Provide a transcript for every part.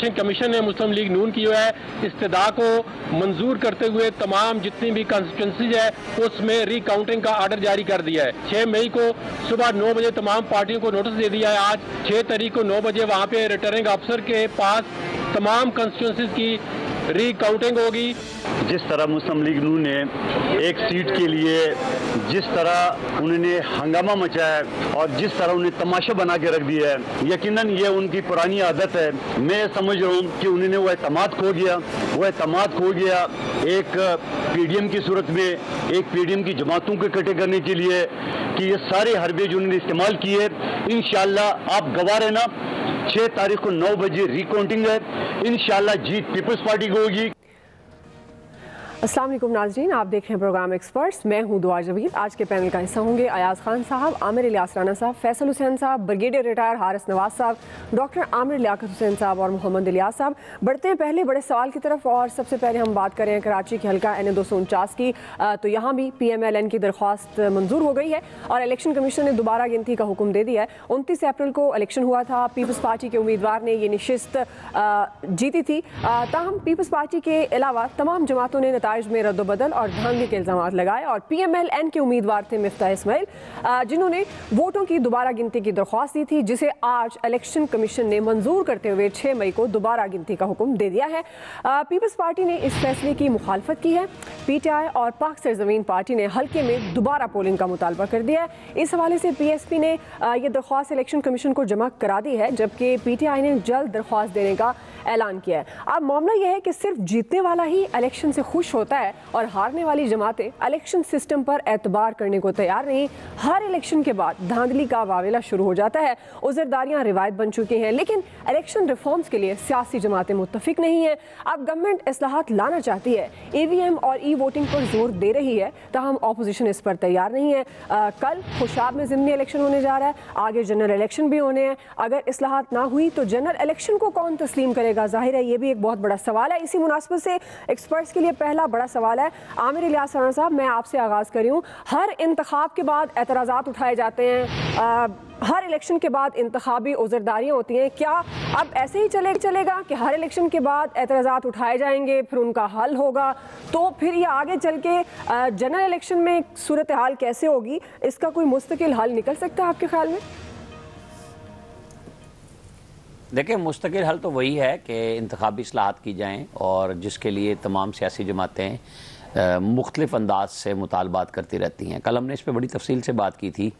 Election commission ने मुस्लिम league नून की जो है इस्तदा को मंजूर करते हुए तमाम जितनी भी कॉन्स्टिट्यूंसीज है उसमें रिकाउंटिंग का आर्डर जारी कर दिया है। 6 मई को सुबह 9 बजे तमाम पार्टियों को नोटिस दे दिया है। आज 6 तारीख को 9 बजे वहाँ पे रिटर्निंग अफसर के पास तमाम कॉन्स्टिट्यूंसीज की रिकाउंटिंग होगी। जिस तरह मुस्लिम लीग नून ने एक सीट के लिए जिस तरह उन्होंने हंगामा मचाया और जिस तरह उन्हें तमाशा बना के रख दिया है, यकीनन ये उनकी पुरानी आदत है। मैं समझ रहा हूँ कि उन्होंने वो एतमाद खो गया। वो एतमाद खो गया एक पीडीएम की सूरत में, एक पीडीएम की जमातों को इकट्ठे करने के लिए कि ये सारे हरबे जो उन्होंने इस्तेमाल किए। इंशाल्लाह आप गवाह रहना, 6 तारीख को 9 बजे रिकाउंटिंग है। इंशाल्लाह जीत पीपल्स पार्टी को होगी। अस्सलाम वालेकुम नाज़रीन, आप देख रहे हैं प्रोग्राम एक्सपर्ट्स। मैं हूं दुआ जबीर। आज के पैनल का हिस्सा होंगे अयाज खान साहब, आमिर इलियास राना साहब, फैसल हुसैन साहब, ब्रिगेडियर रिटायर हारिस नवाज साहब, डॉक्टर आमिर लियाकत हुसैन साहब और मोहम्मद इलियास साहब। बढ़ते हैं पहले बड़े सवाल की तरफ और सबसे पहले हम बात करें कराची के हल्का NA 249 की। तो यहाँ भी PMLN की दरख्वास्त मंजूर हो गई है और इलेक्शन कमीशन ने दोबारा गिनती का हुक्म दे दिया है। 29 अप्रैल को इलेक्शन हुआ था। पीपल्स पार्टी के उम्मीदवार ने ये नशिस्त जीती थी। ताहम पीपल्स पार्टी के अलावा तमाम जमातों ने नताइज में रद्दोबदल और धांधली के इल्जाम लगाए और PMLN के उम्मीदवार थे मिफ्ताह इस्माइल, जिन्होंने वोटों की दोबारा गिनती की दरख्वास्त दी थी, जिसे आज इलेक्शन कमीशन ने मंजूर करते हुए 6 मई को दोबारा गिनती का हुक्म दे दिया है। पीपल्स पार्टी ने इस फैसले की मुखालफत की है। PTI और पाक सरजमीन पार्टी ने हल्के में दोबारा पोलिंग का मुतालबा कर दिया है। इस हवाले से PSP ने यह दरख्वास्त इलेक्शन कमीशन को जमा करा दी है, जबकि PTI ने जल्द दरख्वास्त देने का ऐलान किया है। अब मामला यह है कि सिर्फ जीतने वाला ही इलेक्शन से खुश होता है और हारने वाली जमातें इलेक्शन सिस्टम पर एतबार करने को तैयार नहीं। हर इलेक्शन के बाद धांधली का वावेला शुरू हो जाता है। उज़रदारियां रिवायत बन चुकी हैं, लेकिन इलेक्शन रिफॉर्म्स के लिए सियासी जमातें मुत्तफिक नहीं हैं। अब गवर्नमेंट इस्लाहात लाना चाहती है, EVM और ई-वोटिंग पर जोर दे रही है, ताहम ऑपोजिशन इस पर तैयार नहीं है। कल खुशाब में ज़िमनी इलेक्शन होने जा रहा है, आगे जनरल इलेक्शन भी होने हैं। अगर इस्लाहात ना हुई तो जनरल इलेक्शन को कौन तस्लीम करेगा? जाहिर है ये भी एक बहुत बड़ा सवाल है। इसी मुनासबत से एक्सपर्ट्स के लिए पहला बड़ा सवाल है। आमिर इलियास राना साहब, मैं आपसे आगाज़ करी हूँ। हर इंतखाब के बाद एतराज़ात उठाए जाते हैं, हर इलेक्शन के बाद इंतखाबी उज़रदारियाँ होती हैं। क्या अब ऐसे ही चलेगा कि हर इलेक्शन के बाद एतराज़ात उठाए जाएंगे, फिर उनका हल होगा, तो फिर ये आगे चल के जनरल इलेक्शन में सूरत हाल कैसे होगी? इसका कोई मुस्तकिल हल निकल सकता है आपके ख्याल में? देखिए, मुस्तकिल हल तो वही है कि इंतखाबी इस्लाहात की जाएँ और जिसके लिए तमाम सियासी जमातें मुख्तलिफ अंदाज से मुतालबात करती रहती हैं। कल हमने इस पर बड़ी तफसील से बात की थी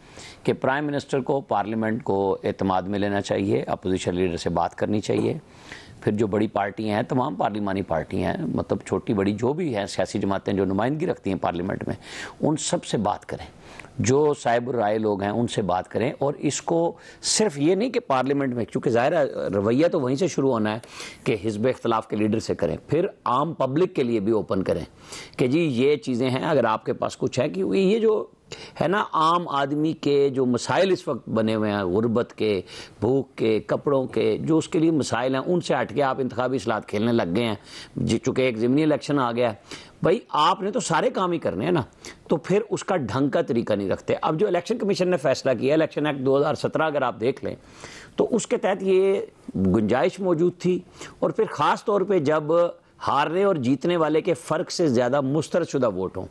कि प्राइम मिनिस्टर को पार्लियामेंट को एतमाद में लेना चाहिए, अपोजिशन लीडर से बात करनी चाहिए, फिर जो बड़ी पार्टियां हैं, तमाम पार्लिमानी पार्टियां हैं, मतलब छोटी बड़ी जो भी हैं सियासी जमातें जो नुमाइंदगी रखती हैं पार्लियामेंट में, उन सब से बात करें, जो साहिब राय लोग हैं उनसे बात करें। और इसको सिर्फ ये नहीं कि पार्लियामेंट में, क्योंकि ज़ाहिर है रवैया तो वहीं से शुरू होना है कि हिज़्ब इख्तिलाफ के लीडर से करें, फिर आम पब्लिक के लिए भी ओपन करें कि जी ये चीज़ें हैं, अगर आपके पास कुछ है कि ये जो है ना आम आदमी के जो मसाइल इस वक्त बने हुए हैं, गुर्बत के, भूख के, कपड़ों के, जो उसके लिए मसाइल हैं, उनसे हट के आप इंतखाबी इस्लाहात खेलने लग गए हैं। चूँकि एक ज़िमनी इलेक्शन आ गया है, भाई आपने तो सारे काम ही करने हैं ना, तो फिर उसका ढंग का तरीका नहीं रखते। अब जो इलेक्शन कमीशन ने फैसला किया, इलेक्शन एक्ट 2017 अगर आप देख लें तो उसके तहत ये गुंजाइश मौजूद थी। और फिर ख़ास तौर पे जब हारने और जीतने वाले के फ़र्क से ज़्यादा मुस्तरदशुदा वोट हों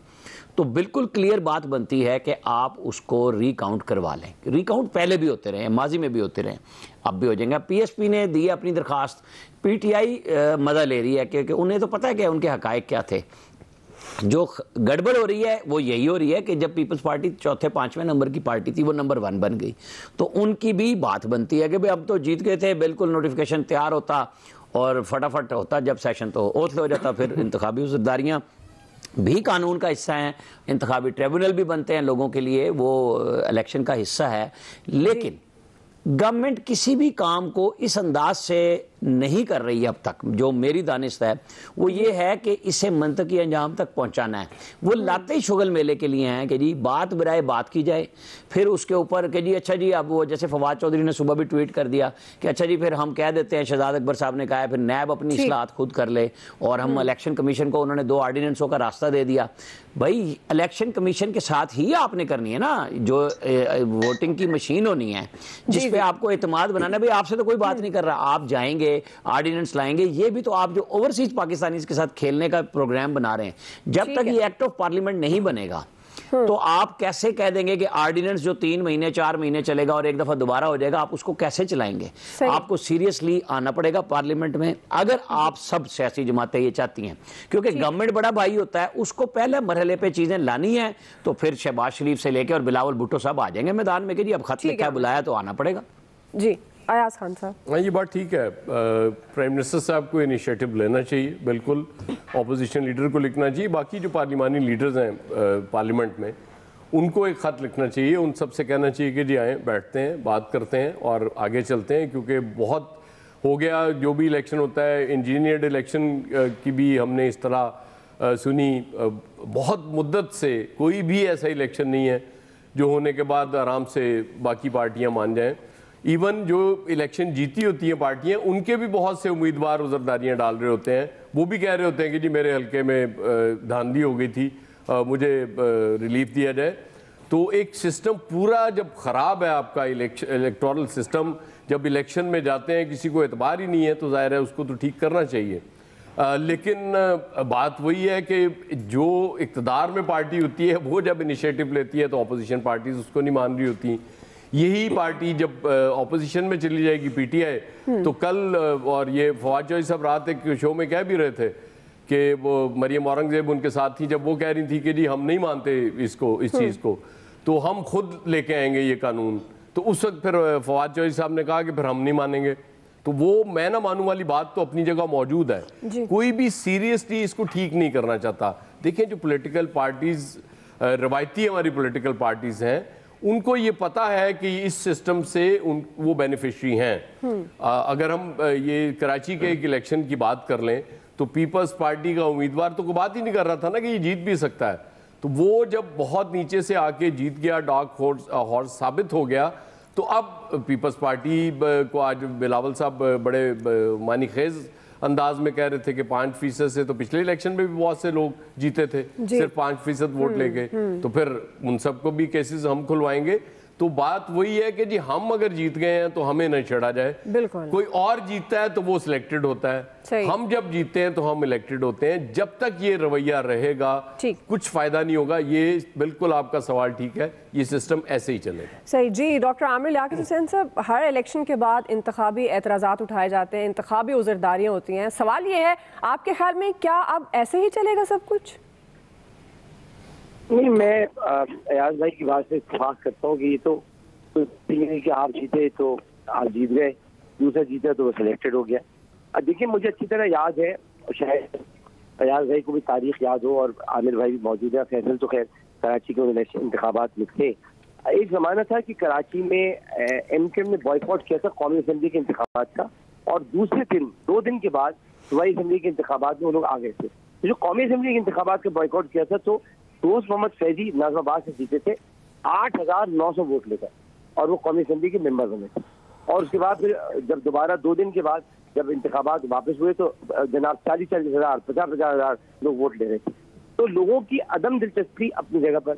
तो बिल्कुल क्लियर बात बनती है कि आप उसको रिकाउंट करवा लें। रिकाउंट पहले भी होते रहे, माजी में भी होते रहे, अब भी हो जाएंगे। PSP ने दी अपनी दरख्वास्त, PTI मज़ा ले रही है क्योंकि उन्हें तो पता है कि उनके हक़ाइक़ क्या थे। जो गड़बड़ हो रही है वो यही हो रही है कि जब पीपल्स पार्टी चौथे 5वें नंबर की पार्टी थी, वो नंबर 1 बन गई, तो उनकी भी बात बनती है कि भाई अब तो जीत गए थे, बिल्कुल नोटिफिकेशन तैयार होता और फटाफट होता जब सेशन तो ओथ हो जाता। फिर इंतखाबी उज़रदारियाँ भी कानून का हिस्सा हैं, इंतखाबी ट्रिब्यूनल भी बनते हैं लोगों के लिए, वो इलेक्शन का हिस्सा है। लेकिन गवर्नमेंट किसी भी काम को इस अंदाज से नहीं कर रही है अब तक। जो मेरी दानिश है वो ये है कि इसे मंतकी अंजाम तक पहुंचाना है। वो लाते ही शुगल मेले के लिए हैं कि जी बात बराए बात की जाए, फिर उसके ऊपर कि जी अच्छा जी, अब वो जैसे फवाद चौधरी ने सुबह भी ट्वीट कर दिया कि अच्छा जी फिर हम कह देते हैं, शहजाद अकबर साहब ने कहा है फिर नैब अपनी इस्लाहात खुद कर ले, और हम इलेक्शन कमीशन को उन्होंने 2 ऑर्डिनेंसों का रास्ता दे दिया। भाई इलेक्शन कमीशन के साथ ही आपने करनी है ना, जो वोटिंग की मशीन होनी है जिस पे आपको एतमाद बनाना है। भाई आपसे तो कोई बात नहीं कर रहा, आप जाएंगे लाएंगे, आर्डिनेंस लाएंगे, ये भी तो आप जो ओवरसीज पाकिस्तानीज के साथ खेलने का प्रोग्राम बना रहे हैं, जब तक ये एक्ट ऑफ पार्लियामेंट नहीं बनेगा तो आप कैसे कह देंगे कि आर्डिनेंस जो 3 महीने 4 महीने चलेगा और एक दफा दोबारा हो जाएगा, आप उसको कैसे चलाएंगे? आपको सीरियसली आना पड़ेगा पार्लियामेंट में, अगर आप सब सियासी जमातें ये चाहती हैं, क्योंकि गवर्नमेंट बड़ा भाई होता है, उसको पहले मरहले पे चीजें लानी है। तो फिर शहबाज शरीफ से लेके और बिलावल भुट्टो साहब आ जाएंगे मैदान में कि जी अब खत लिखा है, बुलाया तो आना पड़ेगा। जी अयाज खान साहब। हाँ, ये बात ठीक है। प्राइम मिनिस्टर साहब को इनिशिएटिव लेना चाहिए, बिल्कुल अपोजिशन लीडर को लिखना चाहिए, बाकी जो पार्लिमानी लीडर्स हैं पार्लियामेंट में उनको एक ख़त लिखना चाहिए, उन सब से कहना चाहिए कि जी आएँ, बैठते हैं, बात करते हैं और आगे चलते हैं, क्योंकि बहुत हो गया जो भी इलेक्शन होता है। इंजीनियर्ड इलेक्शन की भी हमने इस तरह सुनी, बहुत मुद्दत से कोई भी ऐसा इलेक्शन नहीं है जो होने के बाद आराम से बाकी पार्टियां मान जाएं। इवन जो इलेक्शन जीती होती हैं पार्टियां, उनके भी बहुत से उम्मीदवार उज़रदारियां डाल रहे होते हैं, वो भी कह रहे होते हैं कि जी मेरे हल्के में धांधली हो गई थी, मुझे रिलीफ दिया जाए। तो एक सिस्टम पूरा जब ख़राब है आपका इलेक्टोरल सिस्टम, जब इलेक्शन में जाते हैं किसी को एतबार ही नहीं है, तो ज़ाहिर है उसको तो ठीक करना चाहिए। लेकिन बात वही है कि जो इक़्तिदार में पार्टी होती है वो जब इनिशिएटिव लेती है तो अपोजिशन पार्टीज उसको नहीं मान रही होती। यही पार्टी जब अपोजिशन में चली जाएगी पीटीआई, तो कल और ये फवाद चौधरी साहब रात एक शो में कह भी रहे थे कि वो मरियम औरंगजेब उनके साथ थी, जब वो कह रही थी कि जी हम नहीं मानते इसको, इस चीज़ को, तो हम खुद लेके आएंगे ये कानून। तो उस वक्त फिर फवाद चौधरी साहब ने कहा कि फिर हम नहीं मानेंगे। तो वो मैं ना मानूं वाली बात तो अपनी जगह मौजूद है, कोई भी सीरियसली इसको ठीक नहीं करना चाहता। देखिए जो पॉलिटिकल पार्टीज रवायती हमारी पॉलिटिकल पार्टीज हैं, उनको ये पता है कि इस सिस्टम से वो बेनिफिशरी हैं। अगर हम ये कराची के एक इलेक्शन की बात कर लें तो पीपल्स पार्टी का उम्मीदवार तो कोई बात ही नहीं कर रहा था ना कि ये जीत भी सकता है। तो वो जब बहुत नीचे से आके जीत गया, डार्क हॉर्स साबित हो गया, तो अब पीपल्स पार्टी को आज बिलावल साहब बड़े मानी खेज अंदाज में कह रहे थे कि 5% से, तो पिछले इलेक्शन में भी बहुत से लोग जीते थे सिर्फ 5% वोट लेके, तो फिर उन सबको भी केसेस हम खुलवाएंगे। तो बात वही है कि जी हम अगर जीत गए हैं तो हमें नहीं छेड़ा जाए, कोई और जीतता है तो वो सिलेक्टेड होता है, हम जब जीतते हैं तो हम इलेक्टेड होते हैं। जब तक ये रवैया रहेगा कुछ फायदा नहीं होगा। ये बिल्कुल आपका सवाल ठीक है, ये सिस्टम ऐसे ही चलेगा। सही जी। डॉक्टर आमिर लियाकत हुसैन साहब, हर इलेक्शन के बाद इंतखाबी एतराज़ात उठाए जाते हैं, इंतखाबी उज़रदारियाँ होती हैं, सवाल ये है आपके ख्याल में क्या अब ऐसे ही चलेगा सब कुछ? नहीं, मैं अयाज भाई की बात से इत्तेफाक करता हूँ कि ये तो नहीं कि आप जीते तो आप जीत गए, दूसरा जीता तो वो सिलेक्टेड हो गया। अब देखिए मुझे अच्छी तरह याद है, और शायद अयाज भाई को भी तारीख याद हो और आमिर भाई भी मौजूद है, फैसल तो खैर कराची के इंतखाबात में थे। एक ज़माना था कि कराची में MKM ने बॉयकॉट किया था कौमी असम्बली के इंतखाबात का, और दूसरे दिन 2 दिन के बाद सूबाई असम्बली के इंतखाबात में वो लोग आ गए थे। तो जो कौमी असम्बली के इंतखाबात का बॉयकॉट किया था, तो दोस्त मोहम्मद फैजी नाज़िमाबाद से जीते थे 8,900 वोट लेकर, और वो कौमी असम्बली के मेंबर बने थे। और उसके बाद फिर जब दोबारा 2 दिन के बाद जब इंतखाबात वापस हुए तो जनाब 40,000 50,000 लोग वोट ले रहे थे। तो लोगों की अदम दिलचस्पी अपनी जगह पर,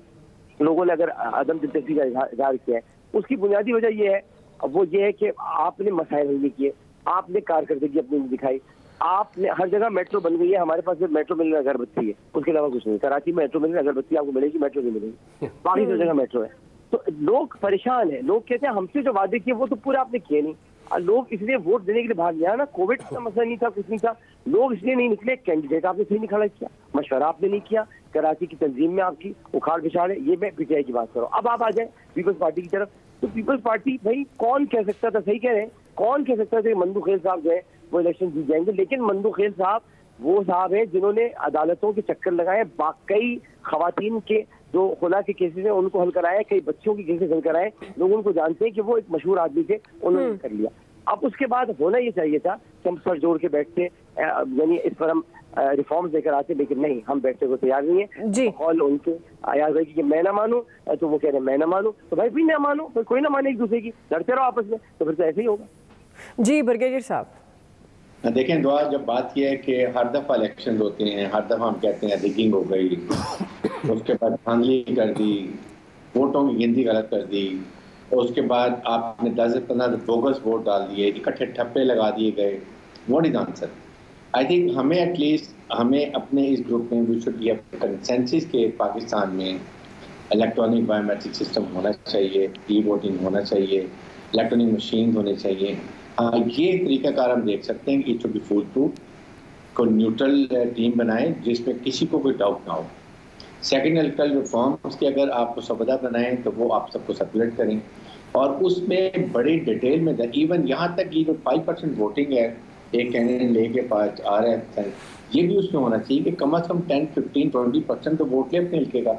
लोगों ने अगर अदम दिलचस्पी का इजहार किया है, उसकी बुनियादी वजह यह है, वो ये है कि आपने मसाइल हल नहीं किए, आपने कारकर्दगी अपनी दिखाई, आपने हर जगह मेट्रो बन गई है, हमारे पास मेट्रो मिलने अगरबत्ती है, उसके अलावा कुछ नहीं। कराची में मेट्रो मिलने अगरबत्ती आपको मिलेगी, मेट्रो नहीं मिलेगी, बाकी तो जगह मेट्रो है। तो लोग परेशान हैं, लोग कहते हैं हमसे जो वादे किए वो तो पूरा आपने किए नहीं, और लोग इसलिए वोट देने के लिए भाग गया ना। कोविड का मसला नहीं था, कुछ नहीं था, लोग इसलिए नहीं निकले, कैंडिडेट आपने सही नहीं खड़ा किया, मशवरा आपने नहीं किया, कराची की तंजीम में आपकी उखाड़ पिछाड़ है। ये मैं पीटीआई की बात करूँ। अब आप आ जाए पीपल्स पार्टी की तरफ, तो पीपल्स पार्टी भाई कौन कह सकता था, सही कह रहे हैं, कौन कह सकता था कि मंदू खेल साहब जो है वो इलेक्शन जीत जाएंगे। लेकिन मंदू खेल साहब वो साहब है जिन्होंने अदालतों के चक्कर लगाए, कई खवातीन के जो खुला के केसेस हैं उनको हल कराया, कई बच्चों के केसेस हल कराए, लोग उनको जानते हैं कि वो एक मशहूर आदमी थे, उन्होंने कर लिया। अब उसके बाद होना ये चाहिए था कि हम सर जोड़ के बैठते, यानी इस पर हम रिफॉर्म्स लेकर आते, लेकिन नहीं, हम बैठने को तैयार नहीं है। कॉल उनके अयाज भाई की मैं ना मानूं, तो वो कह रहे हैं मैं ना मानूं, तो भाई भी ना मानो, फिर कोई ना माने एक दूसरे की, लड़ते रहो आपस में, तो फिर तो ऐसे ही होगा। जी ब्रिगेडियर साहब देखें, दुआ जब बात की है कि हर दफ़ा इलेक्शन होते हैं, हर दफ़ा हम कहते हैं रिगिंग हो गई, उसके बाद धांधली कर दी, वोटों की गिनती गलत कर दी, और उसके बाद आपने 10 से 15 बोगस वोट डाल दिए, इकट्ठे ठप्पे लगा दिए गए, what is answer? I think हमें एटलीस्ट हमें अपने इस ग्रुप में वी शुड बी कंसेंसस के पाकिस्तान में इलेक्ट्रॉनिक बायोमेट्रिक सिस्टम होना चाहिए, ई वोटिंग होना चाहिए, इलेक्ट्रॉनिक मशीन होने चाहिए। हाँ, ये तरीकाकार हम देख सकते हैं कि it should be full proof, को न्यूट्रल टीम बनाए जिसमें किसी को कोई डाउट ना हो। सेकेंड इलेक्ट्रल रिफॉर्म्स की अगर आपको सबदा बनाएं तो वो आप सबको सर्कुलेट करें और उसमें बड़ी डिटेल में इवन यहाँ तक कि जो 5% वोटिंग है एक कैंडिडेट लेके पास आ रहे हैं, ये भी उसमें होना चाहिए कि कम से कम 10, 15, 20% तो वोट ले अपने हल्के का,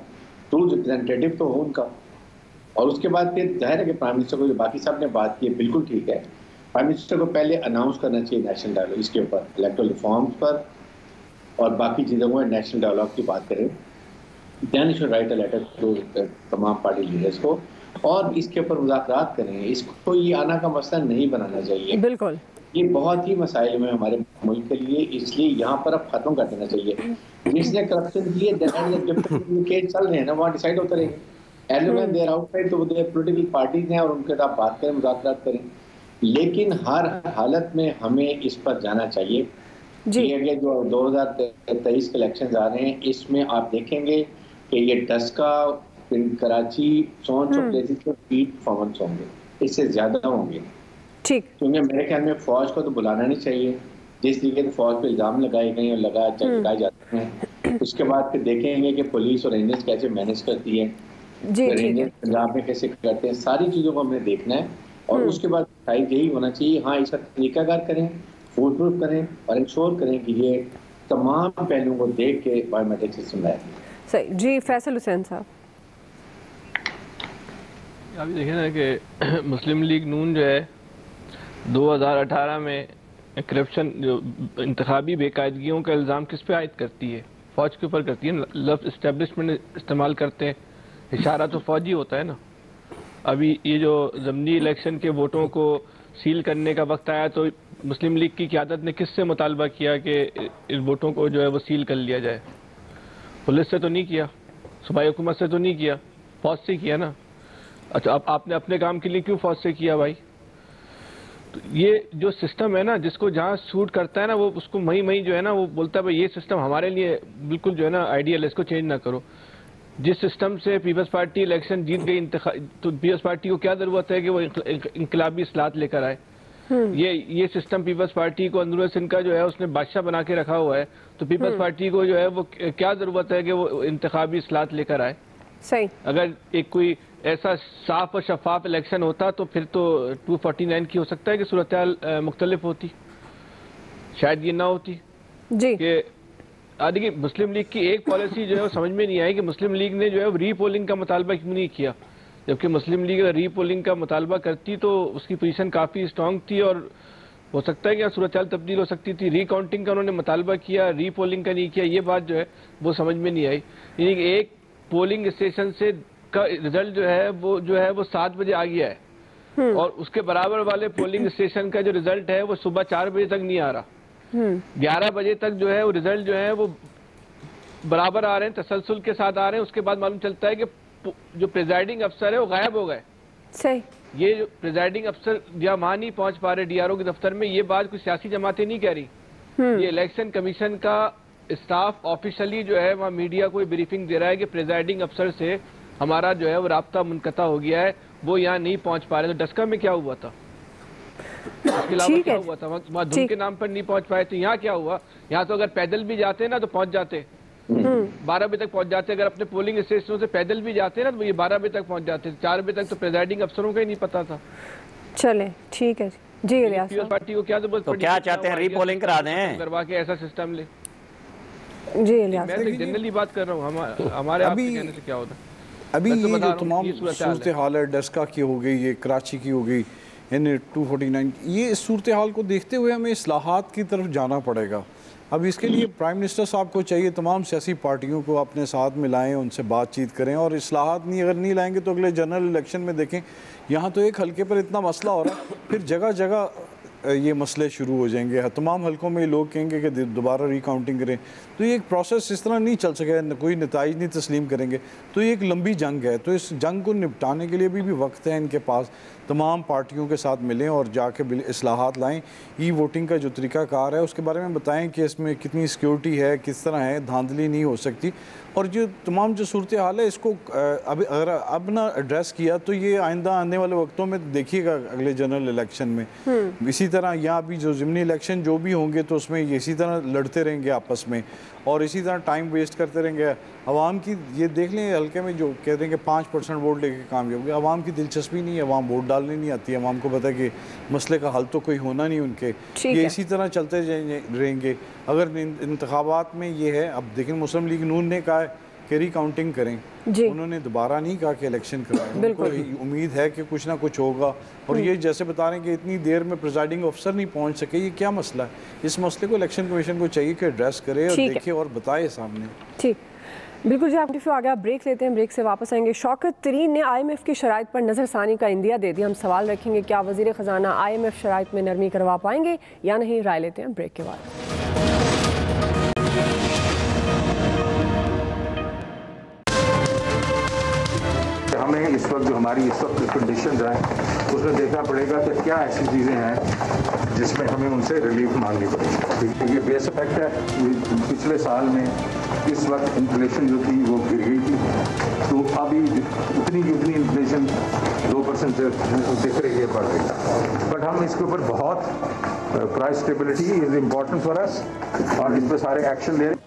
टू रिप्रेजेंटेटिव तो हो उनका। और उसके बाद फिर जाहिर है कि प्राइम मिनिस्टर को जो बाकी साहब ने बात की है बिल्कुल ठीक है, प्राइम मिनिस्टर को पहले अनाउंस करना चाहिए नेशनल डायलॉग इसके ऊपर, इलेक्ट्रल रिफॉर्म्स पर और बाकी चीज़ों में नेशनल डायलॉग की बात करें। Then should write a letter to तमाम पार्टी लीडर्स को और इसके ऊपर मुज़ाकरात करें। इसको ये आना का मसला नहीं बनाना चाहिए। बिल्कुल, ये बहुत ही मसाइल में हमारे मुल्क के लिए, इसलिए यहाँ पर अब खत्म कर देना चाहिए। जिसने करप्शन किए जब केस चल रहे हैं ना वहाँ डिसाइड होते रहेंगे। एलिमेंट देयर आउटसाइड तो वो पोलिटिकल पार्टीज हैं और उनके साथ बात करें, मुज़ाकरात करें, लेकिन हर हालत में हमें इस पर जाना चाहिए। ये जो 2023 के इलेक्शन आ रहे हैं इसमें आप देखेंगे कि ये डस्का, कराची, सोन प्लेसेस पे पीक परफॉर्मेंस होंगे, इससे ज्यादा होंगे। ठीक, क्योंकि मेरे ख्याल में फौज को तो बुलाना नहीं चाहिए। जिस तरीके से फौज पे इल्जाम लगाए गए और लगाए जाते हैं, उसके बाद फिर देखेंगे कि पुलिस और रेंजर्स कैसे मैनेज करती है, रेंजर्स पंजाब में कैसे करते हैं, सारी चीजों को हमने देखना है और उसके बाद यही होना चाहिए। हाँ, इसका तरीकाकार करें, फुल प्रूफ करें और इंश्योर करें कि ये तमाम पहलुओं को देख के बायोमेट्रिक सिस्टम लाए। सही जी। फैसल हुसैन साहब, अभी देखें ना कि मुस्लिम लीग नून जो है 2018 में करप्शन जो इंतखाबी बेकायदगियों का इल्ज़ाम किस पे आयद करती है? फ़ौज के ऊपर करती है। लफ्ज़ इस्टेब्लिशमेंट इस्तेमाल करते हैं, इशारा तो फ़ौजी होता है ना। अभी ये जो ज़मनी इलेक्शन के वोटों को सील करने का वक्त आया तो मुस्लिम लीग की क़यादत ने किससे मुतालबा किया कि इन वोटों को जो है वो सील कर लिया जाए? पुलिस से तो नहीं किया, सूबाई हुकूमत से तो नहीं किया, फ़ौज से किया ना। अच्छा, अब आपने अपने काम के लिए क्यों फ़ौज से किया भाई? तो ये जो सिस्टम है ना, जिसको जहाँ सूट करता है ना वो उसको वहीं जो है ना वो बोलता है भाई ये सिस्टम हमारे लिए बिल्कुल जो है ना आइडियल है, इसको चेंज ना करो। जिस सिस्टम से पीपल्स पार्टी इलेक्शन जीत गई, तो पीपल्स पार्टी को क्या ज़रूरत है कि वो इंकलाबी इस्लाहत लेकर आए? ये सिस्टम पीपल्स पार्टी को अंदरूनी सिंध का जो है उसने बादशाह बना के रखा हुआ है, तो पीपल्स पार्टी को जो है वो क्या ज़रूरत है कि वो इंतखाबी इस्लाहत लेकर आए? सही। अगर एक कोई ऐसा साफ और शफाफ इलेक्शन होता तो फिर तो 249 की हो सकता है कि सूरत हाल मुख्तलिफ होती, शायद ये ना होती जी। कि देखिए मुस्लिम लीग की एक पॉलिसी जो है वो समझ में नहीं आई कि मुस्लिम लीग ने जो है रीपोलिंग का मुतालबा क्यों नहीं किया, जबकि मुस्लिम लीग अगर रीपोलिंग का मुतालबा करती तो उसकी पोजीशन काफ़ी स्ट्रांग थी और हो सकता है कि सूरत हाल तब्दील हो सकती थी। रीकाउंटिंग का उन्होंने मुतालबा किया, रीपोलिंग का नहीं किया, ये बात जो है वो समझ में नहीं आई। यानी कि एक पोलिंग स्टेशन से का रिजल्ट जो है वो 7 बजे आ गया है और उसके बराबर वाले पोलिंग स्टेशन का जो रिजल्ट है वो सुबह 4 बजे तक नहीं आ रहा, 11 बजे तक जो है वो रिजल्ट जो है वो बराबर आ रहे हैं, तसलसल के साथ आ रहे हैं। उसके बाद मालूम चलता है कि जो प्रिजाइडिंग अफसर है वो गायब हो गए। सही। ये जो प्रिजाइडिंग अफसर या वहां नहीं पहुंच पा रहे डीआरओ के दफ्तर में, ये बात कुछ सियासी जमातें नहीं कह रही, ये इलेक्शन कमीशन का स्टाफ ऑफिशियली जो है वहाँ मीडिया को ब्रीफिंग दे रहा है कि प्रिजाइडिंग अफसर से हमारा जो है वो राब्ता मुनक़ता हो गया है, वो यहाँ नहीं पहुंच पा रहे। तो डस्का में क्या हुआ था, इसके अलावा क्या हुआ था? वहाँ धुन के नाम पर नहीं पहुंच पाए, तो यहाँ क्या हुआ? यहाँ तो अगर पैदल भी जाते ना तो पहुंच जाते, 12 बजे तक पहुंच जाते। अगर अपने पोलिंग स्टेशनों से पैदल भी जाते ना तो ये 12 बजे तक पहुंच जाते, 4 बजे तक तो प्रिजाइडिंग अफसरों का ही नहीं पता था। चले ठीक है जी। रियाज पार्टी को क्या जरूरत तो क्या चाहते हैं, रीपोलिंग करा दें, करवा के ऐसा सिस्टम ले? जी मैं तो जनरली बात कर रहा हूँ, हमारे आपके कहने से क्या होता है? अभी ये जो तमाम सूरत हाल है, डस्का की हो गई, ये कराची की हो गई, यानी 249, ये सूरत हाल को देखते हुए हमें इस्लाहात की तरफ जाना पड़ेगा। अब इसके लिए प्राइम मिनिस्टर साहब को चाहिए तमाम सियासी पार्टियों को अपने साथ मिलाएं, उनसे बातचीत करें और इस्लाहात अगर नहीं लाएंगे तो अगले जनरल इलेक्शन में देखें, यहाँ तो एक हल्के पर इतना मसला हो रहा है, फिर जगह जगह ये मसले शुरू हो जाएंगे, तमाम हलकों में लोग कहेंगे कि दोबारा रिकाउंटिंग करें, तो ये एक प्रोसेस इस तरह नहीं चल सकेगा, कोई नताइज नहीं तस्लीम करेंगे। तो ये एक लंबी जंग है, तो इस जंग को निपटाने के लिए भी वक्त है इनके पास। तमाम पार्टियों के साथ मिलें और जाके इस्लाहात लाएँ। ई वोटिंग का जो तरीक़ाकार है उसके बारे में बताएं कि इसमें कितनी सिक्योरिटी है, किस तरह है, धांधली नहीं हो सकती। और जो तमाम जो सूरत हाल है इसको अगर अब ना एड्रेस किया तो ये आइंदा आने वाले वक्तों में देखिएगा अगले जनरल इलेक्शन में इसी तरह यहाँ अभी जो ज़िमनी इलेक्शन जो भी होंगे तो उसमें इसी तरह लड़ते रहेंगे आपस में और इसी तरह टाइम वेस्ट करते रहेंगे। अवाम की ये देख लें हल्के में जो कह रहे हैं कि 5% वोट लेके कामयाब होंगे, अवाम की दिलचस्पी नहीं है, अवाम वोट डालने नहीं आती है, अवाम को पता है कि मसले का हल तो कोई होना नहीं उनके, ये इसी तरह चलते रहेंगे। अगर इंतखाबात में ये है, अब देखें मुस्लिम लीग नून ने कहा है कि रिकाउंटिंग करें, उन्होंने दोबारा नहीं कहा कि इलेक्शन कराएं, उनको उम्मीद है कि कुछ ना कुछ होगा। और ये जैसे बता रहे हैं कि इतनी देर में प्रिजाइडिंग अफसर नहीं पहुंच सके, ये क्या मसला है? इस मसले को इलेक्शन कमीशन को चाहिए कि एड्रेस करे और देखे और बताए सामने। ठीक, बिल्कुल जी। आप आ गया, ब्रेक लेते हैं, ब्रेक से वापस आएंगे। शौकत तरीन ने IMF की शराइत पर नज़रसानी का इंदिया दे दिया। हम सवाल रखेंगे क्या वज़ीर ख़जाना IMF शराइत में नरमी करवा पाएंगे या नहीं, राय लेते हैं ब्रेक के बाद। हमें इस वक्त जो हमारी इस वक्त कंडीशन है उसमें देखना पड़ेगा कि क्या ऐसी चीज़ें हैं जिसमें हमें उनसे रिलीफ मांगनी पड़ेगी। ये बेस इफेक्ट है, पिछले साल में इस वक्त इन्फ्लेशन जो थी वो गिर गई थी, तो अभी उतनी इन्फ्लेशन 2% से दिख रही है, बढ़ रही है। बट हम इसके ऊपर बहुत price stability is important for us और इस पर सारे एक्शन ले रहे हैं।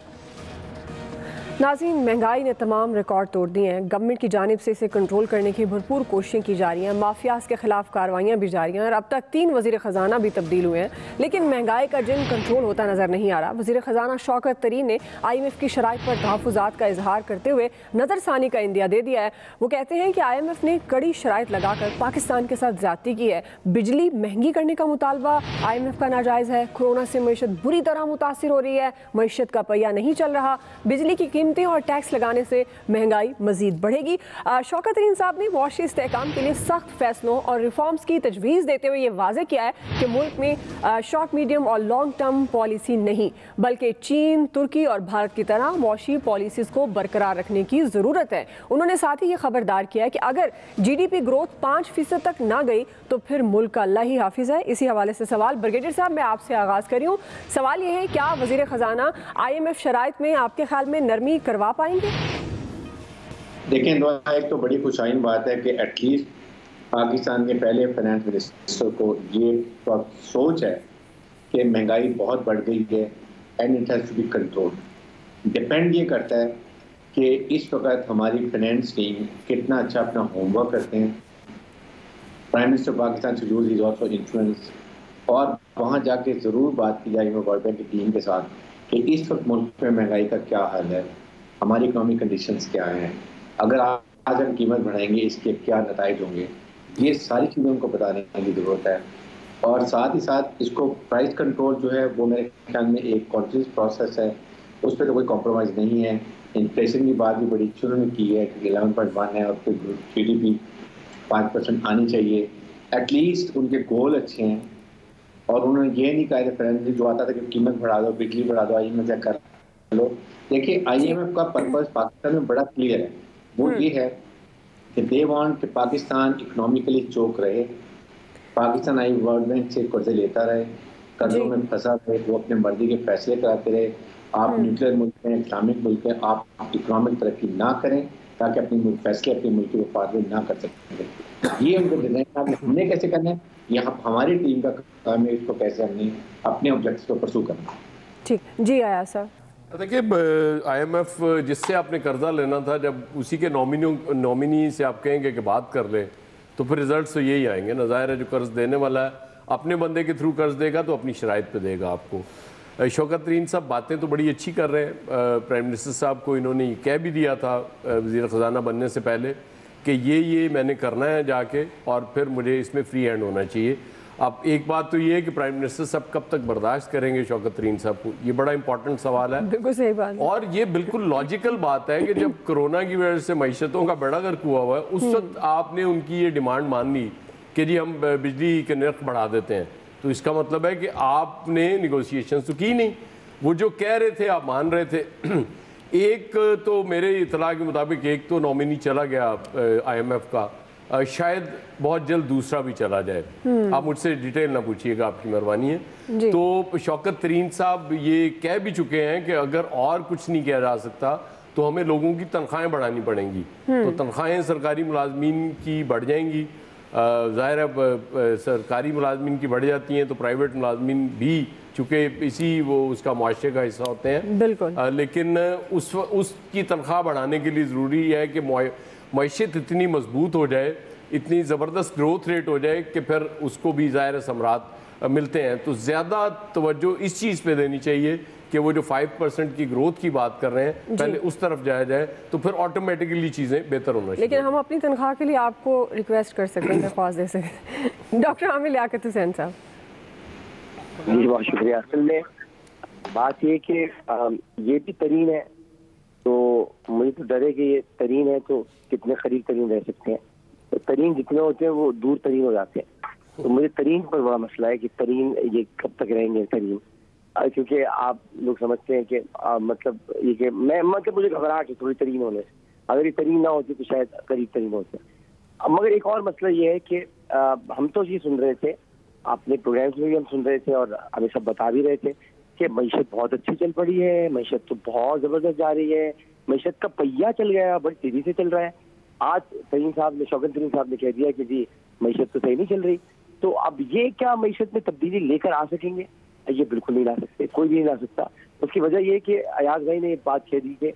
नाज़रीन, महंगाई ने तमाम रिकॉर्ड तोड़ दिए हैं। गवर्नमेंट की जानिब से इसे कंट्रोल करने की भरपूर कोशिशें की जा रही हैं, माफियाज के खिलाफ कार्रवाइयाँ भी जारी हैं और अब तक 3 वज़ीर ख़जाना भी तब्दील हुए हैं, लेकिन महंगाई का जिन कंट्रोल होता नज़र नहीं आ रहा। वज़ीर ख़जाना शौकत तरीन ने IMF की शराइत पर तहफ़्फ़ुज़ात का इजहार करते हुए नज़रसानी का इंदिया दे दिया है। वो कहते हैं कि IMF ने कड़ी शराइत लगाकर पाकिस्तान के साथ ज़्यादती की है। बिजली महंगी करने का मुतालबा IMF का नाजायज़ है। कोरोना से मईशत बुरी तरह मुतासिर हो रही है, मईशत का पहिया नहीं चल रहा, बिजली की और टैक्स लगाने से महंगाई मजीद बढ़ेगी। शौकत तरीन साहब ने मुआशी इस्तेहकाम के लिए सख्त फैसलों और रिफॉर्म्स की तजवीज़ देते हुए ये वाज़े किया है कि मुल्क में शॉर्ट, मीडियम और लॉन्ग टर्म पॉलिसी नहीं, बल्कि चीन, तुर्की और भारत की तरह मुआशी पॉलिसीज़ को बरकरार रखने की ज़रूरत है। उन्होंने साथ ही ये खबरदार किया है कि अगर GDP ग्रोथ 5% तक ना गई तो फिर मुल्क का अल्लाह ही हाफिज़ है। इसी हवाले से सवाल ब्रिगेडियर साहब मैं आपसे आगाज़ करी हूँ। सवाल ये है, क्या वज़ीर ख़जाना IMF शराइत में आपके ख्याल में नरमी करवा पाएंगे? देखें, एक तो बड़ी खुशाइन बात है कि एटलीस्ट पाकिस्तान के पहले फाइनेंस मिनिस्टर को ये तो सोच है कि महंगाई बहुत बढ़ गई है and it has to be control. Depend ये करता है कि इस वक्त हमारी फाइनेंस टीम कितना अच्छा अपना होमवर्क करते हैं। प्राइम मिनिस्टर पाकिस्तान से यूज इज ऑल्सो इन्फ्लुएंस, और वहाँ जाके ज़रूर बात की जाएगी वर्ल्ड बैंक की टीम के साथ कि इस वक्त मुल्क में महंगाई का क्या हाल है, हमारी इकोनॉमिक कंडीशंस क्या हैं, अगर आज हम कीमत बढ़ाएंगे इसके क्या नताइज होंगे, ये सारी चीज़ें उनको बताने की ज़रूरत है। और साथ ही साथ इसको प्राइस कंट्रोल जो है वो मेरे ख्याल में एक कॉन्शियस प्रोसेस है, उस पर तो कोई कॉम्प्रोमाइज़ नहीं है। इन्फ्लेशन की बात भी बड़ी अच्छी उन्होंने की है कि 11.1 है और फिर GDP 5% आनी चाहिए, एटलीस्ट उनके गोल अच्छे हैं। और उन्होंने ये नहीं कहा था जो आता था कि कीमत बढ़ा दो, बिजली बढ़ा दो, IMF चेक कर लो। देखिए, IMF का पर्पस पाकिस्तान में बड़ा क्लियर है, वो ये है कि दे वांट कि पाकिस्तान इकोनॉमिकली चोक रहे, पाकिस्तान आई वर्ल्ड बैंक से कर्जे लेता रहे, कर्जों में फंसा रहे, वो अपने मर्जी के फैसले कराते रहे। आप न्यूक्लियर मुल्क में, इस्लामिक मुल्क में आप इकोनॉमिक तरक्की ना करें ताकि अपने फैसले अपने मुल्क के वफाद में ना कर सकें। ये उनको डिजाइन था कि हमने कैसे करना है, यहाँ हमारी टीम का काम है इसको कैसे हमने अपने ऑब्जेक्ट्स को परसू करना। ठीक जी, आया सर। देखिए, IMF जिससे आपने कर्जा लेना था, जब उसी के नॉमिनी से आप कहेंगे कि बात कर ले तो फिर रिजल्ट तो यही आएंगे ना। ज़ाहिर है जो कर्ज देने वाला है अपने बंदे के थ्रू कर्ज देगा तो अपनी शराइत पे देगा आपको। शौकत तरीन साहब बातें तो बड़ी अच्छी कर रहे हैं। प्राइम मिनिस्टर साहब को इन्होंने कह भी दिया था वज़ीर ख़जाना बनने से पहले कि ये मैंने करना है जाके, और फिर मुझे इसमें फ्री हैंड होना चाहिए। अब एक बात तो ये है कि प्राइम मिनिस्टर साहब कब तक बर्दाश्त करेंगे शौकत तरीन साहब को, ये बड़ा इंपॉर्टेंट सवाल है। बिल्कुल सही बात। और ये बिल्कुल लॉजिकल बात है कि जब कोरोना की वजह से मईशतों का बेड़ा गर्क हुआ है, उस वक्त आपने उनकी ये डिमांड मान ली कि जी हम बिजली के नर्ख बढ़ा देते हैं, तो इसका मतलब है कि आपने निगोशिएशन तो की नहीं। वो जो कह रहे थे आप मान रहे थे। एक तो मेरे इतला के मुताबिक एक तो नॉमिनी चला गया IMF का, शायद बहुत जल्द दूसरा भी चला जाए। आप मुझसे डिटेल ना पूछिएगा, आपकी मेहरबानी है। तो शौकत तरीन साहब ये कह भी चुके हैं कि अगर और कुछ नहीं किया जा सकता तो हमें लोगों की तनख्वाहें बढ़ानी पड़ेंगी। तो तनख्वाहें सरकारी मुलाजमीन की बढ़ जाएंगी। ज़ाहिर है सरकारी मुलाजमीन की बढ़ जाती हैं तो प्राइवेट मुलाजमीन भी, चूँकि इसी वो उसका मुआशरे का हिस्सा होते हैं, बिल्कुल। लेकिन उसकी तनख्वाह बढ़ाने के लिए ज़रूरी है कि मईशत इतनी मजबूत हो जाए, इतनी ज़बरदस्त ग्रोथ रेट हो जाए कि फिर उसको भी ज़ाहिर समरात मिलते हैं। तो ज़्यादा तवज्जो इस चीज़ पे देनी चाहिए कि वो जो 5% की ग्रोथ की बात कर रहे हैं पहले उस तरफ जाया जाए, तो फिर ऑटोमेटिकली चीज़ें बेहतर होना चाहिए। लेकिन हम अपनी तनख्वाह के लिए आपको रिक्वेस्ट कर सकते हैं, दरख्वास्त दे सकते हैं। डॉक्टर आमिर लियाकत हुसैन साहब। जी बहुत शुक्रिया। असल में बात ये कि ये भी तरीन है, तो मुझे तो डर है कि ये तरीन है तो कितने करीब तरीन रह सकते हैं। तो तरीन जितने होते हैं वो दूर तरीन हो जाते हैं। तो मुझे तरीन पर बड़ा मसला है कि तरीन ये कब तक रहेंगे तरीन, क्योंकि आप लोग समझते हैं कि मतलब ये कि मैं मतलब मुझे घबराहट है थोड़ी तरीन होने से। अगर ये तरीन ना होती तो शायद करीब तरीन होते। मगर एक और मसला ये है कि हम तो ये सुन रहे थे, अपने प्रोग्राम्स में भी हम सुन रहे थे और हमें सब बता भी रहे थे कि मईशत बहुत अच्छी चल पड़ी है, मईशत तो बहुत ज़बरदस्त जा रही है, मईशत का पहिया चल गया, बड़ी तेज़ी से चल रहा है। आज तरीन साहब ने, शौकत तरीन साहब ने कह दिया कि जी मईशत तो सही नहीं चल रही। तो अब ये क्या मईशत में तब्दीली लेकर आ सकेंगे? ये बिल्कुल नहीं ला सकते, कोई भी नहीं ला सकता। उसकी वजह ये कि अयाज भाई ने एक बात कह दी कि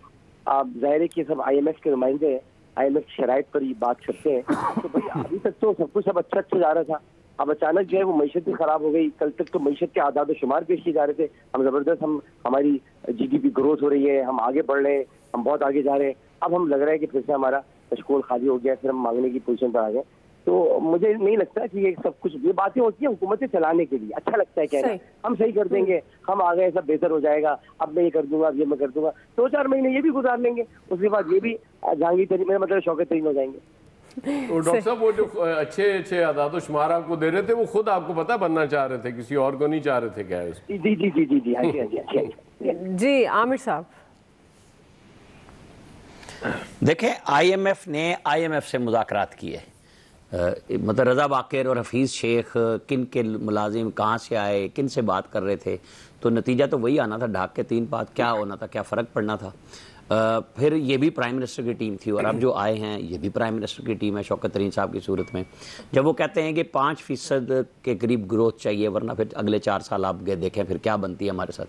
आप ज़ाहिर है कि सब IMF के नुमाइंदे हैं, IMF शराइत पर ये बात करते हैं। तो भाई अभी तक तो सब कुछ सब अच्छा जा रहा था, अब अचानक जो है वो मईशत भी खराब हो गई। कल तक तो मईशत के आदाद शुमार पेश किए जा रहे थे, हम ज़बरदस्त, हमारी GDP ग्रोथ हो रही है, हम आगे बढ़ रहे हैं, हम बहुत आगे जा रहे हैं। अब हम लग रहा है कि फिर से हमारा कशकोल खाली हो गया, फिर हम मांगने की पोजीशन पर आ गए। तो मुझे नहीं लगता कि ये सब कुछ, ये बातें होती हैं हुकूमतें चलाने के लिए, अच्छा लगता है कहना हम सही कर देंगे, हम आ गए, सब बेहतर हो जाएगा, अब मैं ये कर दूंगा, अब ये मैं कर दूंगा। 2-4 महीने ये भी गुजार लेंगे, उसके बाद ये भी जहांगीर तरीन, मेरा मतलब शौकत तरीन हो जाएंगे। तो डॉक्टर साहब वो जो अच्छे आदाद शुमार आपको दे रहे थे वो खुद आपको पता बनना चाह रहे थे, किसी और को नहीं चाह रहे थे क्या? जी जी जी जी जी हाँ जी हाँ जी जी आमिर साहब। देखें, IMF ने IMF से मुज़ाकरात किए, मतलब रज़ा बाकर और हफीज़ शेख किन के मुलाजिम कहाँ से आए, किन से बात कर रहे थे, तो नतीजा तो वही आना था, ढाक के 3 बात, क्या होना था, क्या फ़र्क पड़ना था। फिर ये भी प्राइम मिनिस्टर की टीम थी और अब जो आए हैं ये भी प्राइम मिनिस्टर की टीम है शौकत तरीन साहब की सूरत में। जब वो कहते हैं कि 5% के करीब ग्रोथ चाहिए, वरना फिर अगले 4 साल आप देखें फिर क्या बनती है हमारे साथ,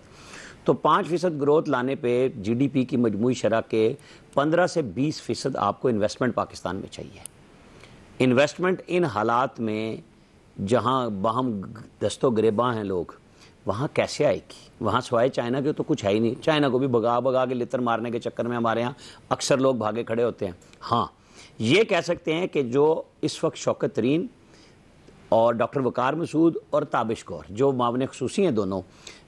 तो 5% ग्रोथ लाने पे GDP की मजमूई शरह के 15 से 20% आपको इन्वेस्टमेंट पाकिस्तान में चाहिए। इन्वेस्टमेंट इन हालात में जहाँ बाहम दस्तो गिरेबा हैं लोग, वहाँ कैसे आएगी? वहाँ सिवाय चाइना के तो कुछ है ही नहीं। चाइना को भी भगा के लितर मारने के चक्कर में हमारे यहाँ अक्सर लोग भागे खड़े होते हैं। हाँ, ये कह सकते हैं कि जो इस वक्त शौकत तरीन और डॉक्टर वकार मसूद और ताबिश कौर जो मामले खसूसी हैं दोनों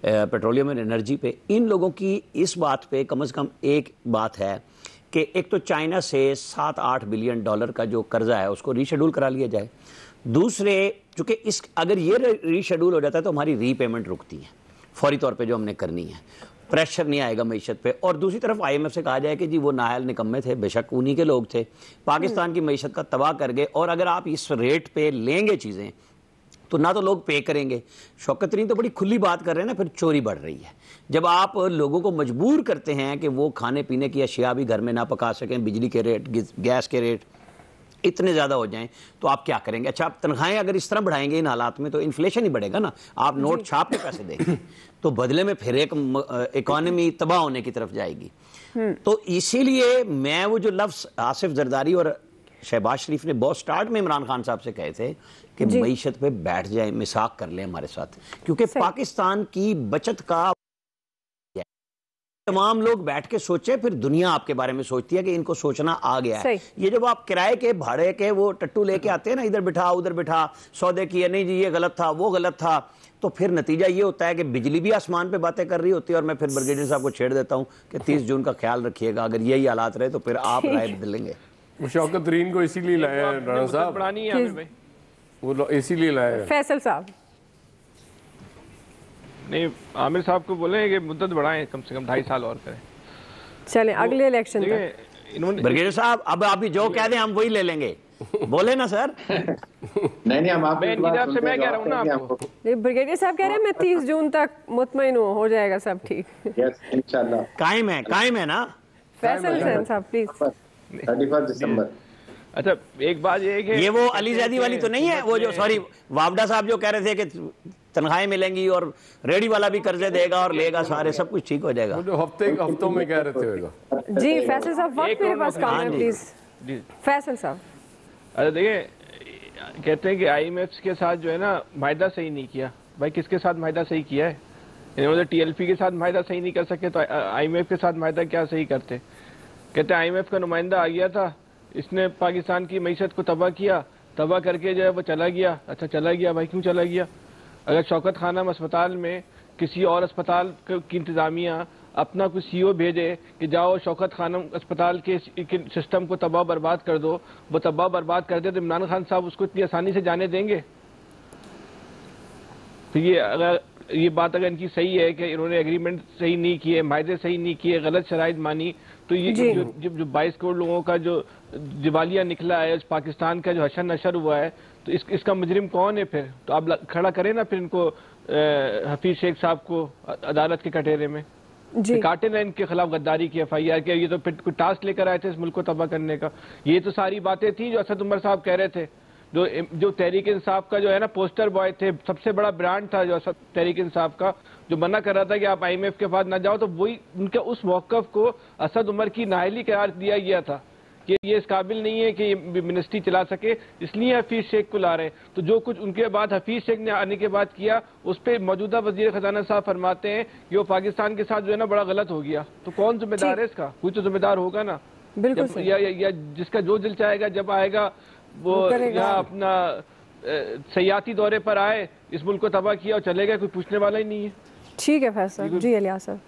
पेट्रोलियम और एनर्जी पे, इन लोगों की इस बात पे कम से कम एक बात है कि एक तो चाइना से 7-8 बिलियन डॉलर का जो कर्जा है उसको रीशेड्यूल करा लिया जाए। दूसरे, चूँकि इस अगर ये रीशेड्यूल हो जाता है तो हमारी रीपेमेंट रुकती है फौरी तौर पे जो हमने करनी है, प्रेशर नहीं आएगा मीशत पे। और दूसरी तरफ IMF से कहा जाए कि जी वो नायल निकम्मे थे, बेशक उन्हीं के लोग थे, पाकिस्तान की मीशत का तबाह कर गए, और अगर आप इस रेट पे लेंगे चीज़ें तो ना तो लोग पे करेंगे। शौकत तरीन तो बड़ी खुली बात कर रहे हैं ना, फिर चोरी बढ़ रही है। जब आप लोगों को मजबूर करते हैं कि वो खाने पीने की अशिया भी घर में ना पका सकें, बिजली के रेट, गैस के रेट इतने ज़्यादा हो जाएं, तो आप क्या करेंगे? अच्छा, आप तनख्वाहें अगर इस तरह बढ़ाएंगे इन हालात में तो इन्फ्लेशन ही बढ़ेगा ना। आप नोट छाप के पैसे देंगे तो बदले में फिर एक इकॉनमी तबाह होने की तरफ जाएगी। तो इसीलिए मैं वो जो लफ्ज़ आसिफ जरदारी और शहबाज शरीफ ने बहुत स्टार्ट में इमरान खान साहब से कहे थे कि मईशत पे बैठ जाए, मिसाक कर लें हमारे साथ, क्योंकि पाकिस्तान की बचत का तमाम लोग बैठ के सोचे, फिर दुनिया आपके बारे में सोचती है कि इनको सोचना आ गया है। ये जब आप किराए के भाड़े के वो टट्टू लेके आते हैं ना, इधर बिठा उधर बिठा, सौदे किए, नहीं जी ये गलत था वो गलत था, तो फिर नतीजा ये होता है कि बिजली भी आसमान पे बातें कर रही होती है। और मैं फिर ब्रिगेडियर साहब को छेड़ देता हूँ कि 30 जून का ख्याल रखिएगा, अगर यही हालात रहे तो फिर आप राय बदलेंगे। शौकत तरीन को इसीलिए लाया है राणा साहब, वो इसीलिए लाया है। फैसल साहब, नहीं, आमिर साहब को बोलें कि मुद्दत बढ़ाएं, कम से कम 2.5 साल और करें। चलें अगले इलेक्शन इन्होंने ब्रिगेडियर साहब अब आप जो कह दें हम वही ले लेंगे, बोले ना सर। नहीं हम आप मैं कह रहा हूँ ना आपको, ब्रिगेडियर साहब कह रहे हैं मैं 30 जून तक मुतमईन हूँ, हो जाएगा सब ठीक। यस इंशाल्लाह कायम है ना फैसल हुसैन साहब प्लीज। 31 दिसंबर। अच्छा एक बात ये है कि ये वो अली जैदी वाली तो नहीं है, वो जो सॉरी वावडा साहब जो कह रहे थे कि तनख्वाहें मिलेंगी और रेडी वाला भी कर्जे देगा और लेगा, सारे सब कुछ ठीक हो जाएगा। जो हफ्तों में कह रहे थे जी फैसल साहब वक्त मेरे पास कम है प्लीज। फैसल साहब अरे देखिए, कहते हैं कि IMF के साथ जो है ना मायदा सही नहीं किया। भाई किसके साथ मायदा सही किया है? इन्होंने TLP के साथ मायदा सही नहीं कर सके तो IMF के साथ मायदा क्या सही करते? कहते हैं IMF का नुमाइंदा आ गया था, इसने पाकिस्तान की मईशत को तबाह किया, तबाह करके जो है वो चला गया। अच्छा चला गया, भाई क्यों चला गया? अगर शौकत खानम अस्पताल में किसी और अस्पताल की इंतज़ामिया अपना कुछ CEO भेजे कि जाओ शौकत खानम अस्पताल के सिस्टम को तबाह बर्बाद कर दो, वो तबाह बर्बाद कर दे तो इमरान खान साहब उसको इतनी आसानी से जाने देंगे? तो ये बात अगर इनकी सही है कि इन्होंने एग्रीमेंट सही नहीं किए, मायदे सही नहीं किए, गलत शराइत मानी, तो ये जो 22 करोड़ लोगों का जो दिवालिया निकला है, पाकिस्तान का जो हशर नशर हुआ है, तो इसका मुजरिम कौन है फिर? तो आप खड़ा करें ना फिर इनको, हफीज शेख साहब को अदालत के कटहरे में काटे ना, इनके खिलाफ गद्दारी की FIR के। ये तो फिर कोई टास्क लेकर आए थे इस मुल्क को तबाह करने का। ये तो सारी बातें थी जो असद उमर साहब कह रहे थे, जो तहरीक इंसाफ का जो है ना पोस्टर बॉय थे, सबसे बड़ा ब्रांड था जो तहरीक इंसाफ का, जो मना कर रहा था कि आप IMF के पास ना जाओ, तो वही उनके उस मौक़िफ़ को असद उमर की नाअहली करार दिया गया था कि ये इस काबिल नहीं है कि मिनिस्ट्री चला सके, इसलिए हफीज शेख को ला रहे। तो जो कुछ उनके बाद हफीज शेख ने आने के बाद किया, उस पर मौजूदा वजीर खजाना साहब फरमाते हैं कि वो पाकिस्तान के साथ जो है ना बड़ा गलत हो गया। तो कौन जिम्मेदार है इसका? कोई तो जिम्मेदार होगा ना। बिल्कुल या जिसका जो दिल चाहेगा जब आएगा वो यहाँ अपना सयाती दौरे पर आए, इस मुल्क को तबाह किया और चलेगा, कोई पूछने वाला ही नहीं है। ठीक है फैसल जी। अलियास साहब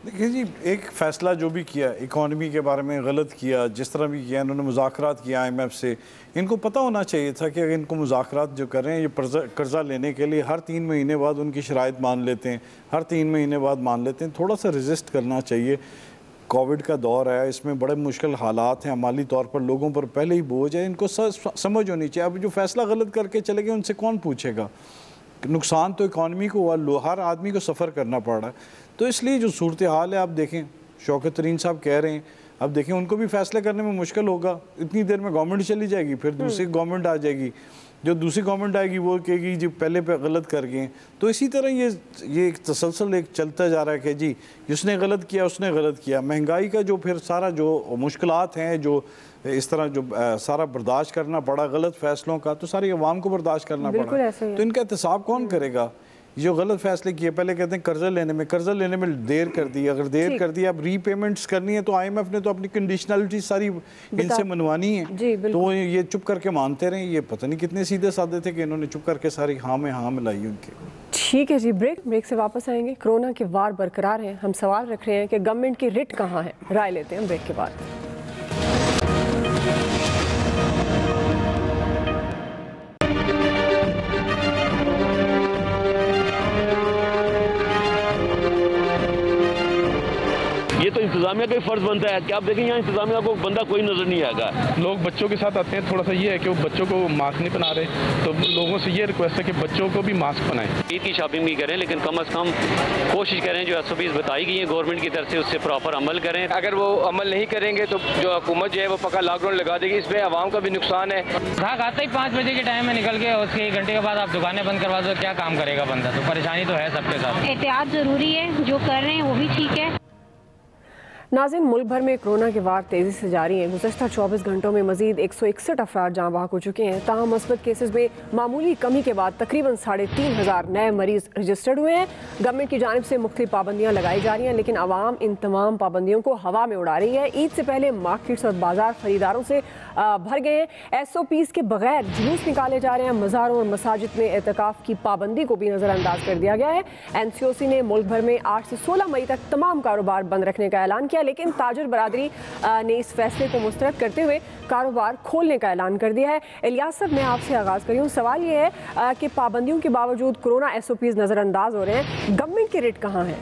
देखिए जी, एक फ़ैसला जो भी किया इकॉनमी के बारे में गलत किया, जिस तरह भी किया इन्होंने मुज़ाकरात किया IMF से, इनको पता होना चाहिए था कि अगर इनको मुज़ाकरात जो कर रहे हैं ये कर्ज़ा लेने के लिए हर 3 महीने बाद उनकी शराइत मान लेते हैं, हर 3 महीने बाद मान लेते हैं। थोड़ा सा रेजिस्ट करना चाहिए। कोविड का दौर है, इसमें बड़े मुश्किल हालात हैं, माली तौर पर लोगों पर पहले ही बोझ है, इनको समझ होनी चाहिए। अब जो फ़ैसला गलत करके चले गए उनसे कौन पूछेगा? नुकसान तो इकॉनमी को हुआ, हर आदमी को सफ़र करना पड़ रहा है। तो इसलिए जो सूरत हाल है, आप देखें शौकत तरीन साहब कह रहे हैं, अब देखें उनको भी फैसले करने में मुश्किल होगा। इतनी देर में गवर्नमेंट चली जाएगी, फिर दूसरी गवर्नमेंट आ जाएगी, जो दूसरी गवर्नमेंट आएगी वो कहेगी जी पहले पे गलत कर गए। तो इसी तरह ये एक तसलसल एक चलता जा रहा है कि जी जिसने गलत किया उसने गलत किया। महंगाई का जो फिर सारा जो मुश्किलात हैं, जो इस तरह जो सारा बर्दाश्त करना पड़ा गलत फैसलों का, तो सारी अवाम को बर्दाश्त करना पड़ा। तो इनका एहतसाब कौन करेगा? जो गलत फैसले किए, पहले कहते हैं कर्जा लेने में देर कर दी, अगर देर कर दी अब रीपेमेंट्स करनी है तो IMF ने तो अपनी कंडीशनलिटी सारी इनसे मनवानी है, तो ये चुप करके मानते रहे। ये पता नहीं कितने सीधे साधे थे कि इन्होंने चुप करके सारी हाँ में हाँ मिलाई उनके। ठीक है जी, ब्रेक से वापस आएंगे। कोरोना के वार बरकरार हैं, हम सवाल रख रहे हैं कि गवर्नमेंट की रिट कहाँ है। राय लेते हैं ब्रेक के बाद। ये तो इंतजामिया का फर्ज बनता है कि आप देखें यहाँ इंतजामिया को बंदा कोई नजर नहीं आएगा। लोग बच्चों के साथ आते हैं, थोड़ा सा ये है कि वो बच्चों को मास्क नहीं पहना रहे, तो लोगों से ये रिक्वेस्ट है कि बच्चों को भी मास्क पहनाएं। ईद की शॉपिंग भी करें, लेकिन कम से कम कोशिश करें जो SOPs बताई गई है गवर्नमेंट की तरफ से उससे प्रॉपर अमल करें। अगर वो अमल नहीं करेंगे तो जो हुकूमत जो है वो पक्का लॉकडाउन लगा देगी, इसमें आवाम का भी नुकसान है। ग्राहक आते ही 5 बजे के टाइम में निकल के उसके 1 घंटे के बाद आप दुकानें बंद करवा दो, क्या काम करेगा बंदा? तो परेशानी तो है सबके साथ। एहतियात जरूरी है, जो कर रहे हैं वो भी ठीक है। नाज़रीन, मुल्क भर में कोरोना के वार तेज़ी से जारी हैं। गुज़श्ता 24 घंटों में मज़ीद 161 अफराद जाँ बहक हो चुके हैं। ताहम मस्बत केसेस में मामूली कमी के बाद तकरीबन 3,500 नए मरीज़ रजिस्टर्ड हुए हैं। गवर्नमेंट की जानिब से मुख्तलिफ पाबंदियाँ लगाई जा रही हैं, लेकिन आवाम इन तमाम पाबंदियों को हवा में उड़ा रही है। ईद से पहले मार्केट्स और बाजार खरीदारों से भर गए हैं। SOPs के बगैर जुलूस निकाले जा रहे हैं। मज़ारों और मसाजिद में एतकाफ़ की पाबंदी को भी नज़रअंदाज कर दिया गया है। NCOC ने मुल्क भर में 8 से 16 मई तक तमाम कारोबार बंद रखने का ऐलान किया किया, लेकिन ताजर बरादरी ने इस फैसले को मुस्तरद करते हुए कारोबार खोलने का ऐलान कर दिया है। इलियास साहब, मैं आपसे आगाज़ करी हूँ। सवाल ये है कि पाबंदियों के बावजूद कोरोना SOPs नज़रअंदाज हो रहे हैं, गवर्नमेंट की रेट कहाँ है?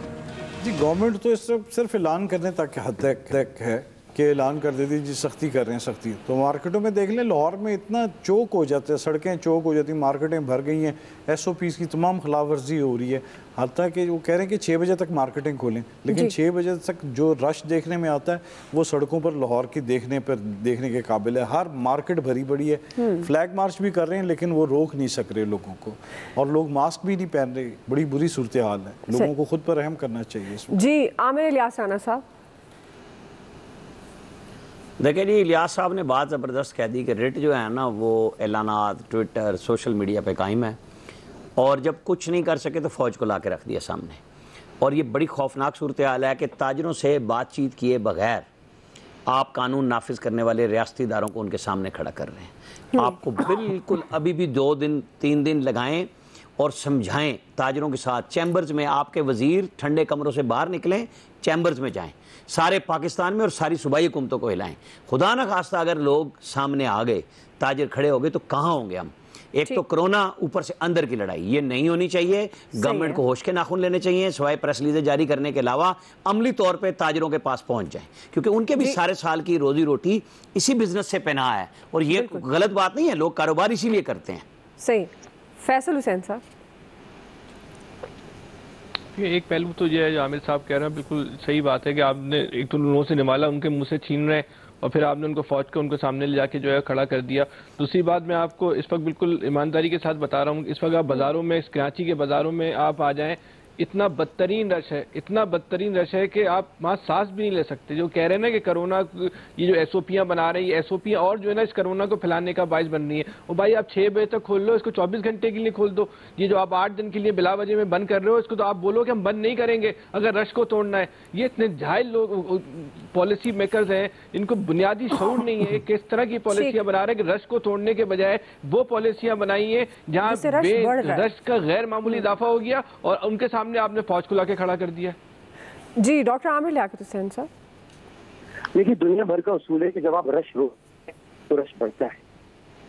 जी, गवर्नमेंट तो इस सिर्फ ऐलान करने तक हद तक है कि ऐलान कर देती जी सख्ती कर रहे हैं सख्ती। तो मार्केटों में देख लें, लाहौर में इतना चौक हो जाता है, सड़कें चौक हो जाती हैं, मार्केटें भर गई हैं, SOPs की तमाम खिलाफ वर्जी हो रही है। हालांकि कि वो कह रहे हैं कि 6 बजे तक मार्केटें खोलें, लेकिन 6 बजे तक जो रश देखने में आता है वो सड़कों पर लाहौर की देखने के काबिल है। हर मार्केट भरी पड़ी है। फ्लैग मार्च भी कर रहे हैं लेकिन वो रोक नहीं सक रहे लोगों को, और लोग मास्क भी नहीं पहन रहे। बड़ी बुरी सूरत हाल है, लोगों को खुद पर रहम करना चाहिए इसमें। जी, आमिर इलियास राना साहब। देखिए जी, इलियास साहब ने बात ज़बरदस्त कह दी कि रेट जो है ना वो ऐलानात, ट्विटर, सोशल मीडिया पे कायम है, और जब कुछ नहीं कर सके तो फ़ौज को ला के रख दिया सामने। और ये बड़ी खौफनाक सूरत हाल है कि ताजरों से बातचीत किए बगैर आप कानून नाफिज करने वाले रियासती इदारों को उनके सामने खड़ा कर रहे हैं। आपको बिल्कुल अभी भी 2 दिन 3 दिन लगाएं और समझाएं ताजरों के साथ। चैम्बर्स में आपके वज़ीर ठंडे कमरों से बाहर निकलें, चैम्बर्स में जाएं, सारे पाकिस्तान में और सारी सूबाई हुकूमतों को हिलाएं। खुदा न खास्ता अगर लोग सामने आ गए, ताजर खड़े हो गए, तो कहाँ होंगे हम? एक तो कोरोना, ऊपर से अंदर की लड़ाई, ये नहीं होनी चाहिए। गवर्नमेंट को होश के नाखून लेने चाहिए, सिवाय प्रेस रिलीजें जारी करने के अलावा अमली तौर पे ताजरों के पास पहुंच जाएं, क्योंकि उनके भी सारे साल की रोजी रोटी इसी बिजनेस से पनाह है, और ये गलत बात नहीं है, लोग कारोबार इसीलिए करते हैं। सही। फैसल हुसैन साहब। एक पहलू तो ये है जो आमिर साहब कह रहे हैं, बिल्कुल सही बात है कि आपने एक तो लोगों से निवाला उनके मुंह से छीन रहे हैं, और फिर आपने उनको फौज को उनको सामने ले जाके जो है खड़ा कर दिया। दूसरी बात, मैं आपको इस वक्त बिल्कुल ईमानदारी के साथ बता रहा हूँ, इस वक्त आप बाज़ारों में, इस कराची के बाज़ारों में आप आ जाएं, इतना बदतरीन रश है, इतना बदतरीन रश है कि आप वहाँ सांस भी नहीं ले सकते। जो कह रहे हैं ना कि कोरोना, ये जो SOPयाँ बना रहे हैं, ये SOPयाँ और जो है ना इस कोरोना को फैलाने का बाइस बन रही है। और भाई आप 6 बजे तक खोल लो, इसको 24 घंटे के लिए खोल दो। ये जो आप 8 दिन के लिए बिला वजह में बंद कर रहे हो, इसको तो आप बोलो कि हम बंद नहीं करेंगे अगर रश को तोड़ना है। ये इतने जाहिल लोग पॉलिसी मेकर्स हैं, इनको बुनियादी शऊर नहीं है। किस तरह की पॉलिसियाँ बना रहे हैं कि रश को तोड़ने के बजाय वो पॉलिसियाँ बनाई हैं जहाँ रश का गैर मामूली इजाफा हो गया, और उनके सामने आपने फौज को लाके खड़ा कर दिया। जी, डॉक्टर आमिर लियाकत हुसैन साहब। देखिए, दुनिया भर का उसूल है कि जब आप रश रोकते हैं तो रश बढ़ता है।